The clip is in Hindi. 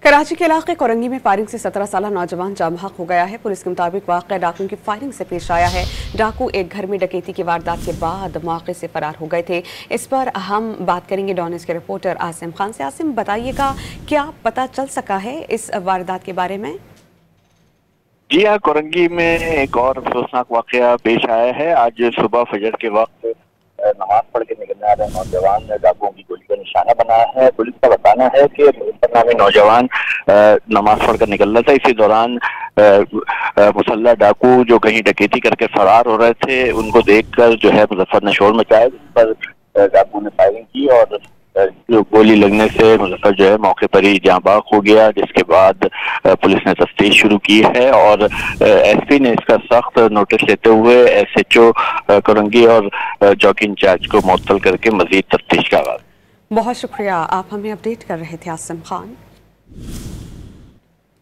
कराची के इलाके कोरंगी में फायरिंग से 17 साल नौजवान जाम बहक हो गया है। पुलिस के मुताबिक वाक़या डाकुओं की फायरिंग से पेश आया है। डाकू एक घर में डकैती की वारदात के बाद मौके से फरार हो गए थे। इस पर हम बात करेंगे डॉन न्यूज़ के रिपोर्टर आसिम खान से। आसिम, बताइएगा क्या पता चल सका है इस वारदात के बारे में? जी हाँ, कोरंगी में एक और अफसोसनाक वाकया पेश आया है। आज सुबह फजर के वक्त नमाज पढ़ के निकलने आ रहे नौजवान ने डाकुओं की गोली का निशाना बनाया है। पुलिस का बताना है कि मुजफ्फर नामी नौजवान नमाज पढ़कर निकल रहा था। इसी दौरान मुसल्लह डाकू जो कहीं डकैती करके फरार हो रहे थे, उनको देखकर जो है मुजफ्फर ने शोर मचाया, जिस पर डाकू ने फायरिंग की और गोली लगने से मुजफ्फर जो है मौके पर ही जाँ बाग हो गया। जिसके बाद पुलिस ने तफ्तीश शुरू की है और एसपी ने इसका सख्त नोटिस लेते हुए एसएचओ कोरंगी और चौकी इंचार्ज को मुअत्तल करके मजीद तफ्तीश का आगाज। बहुत शुक्रिया, आप हमें अपडेट कर रहे थे आसिम खान।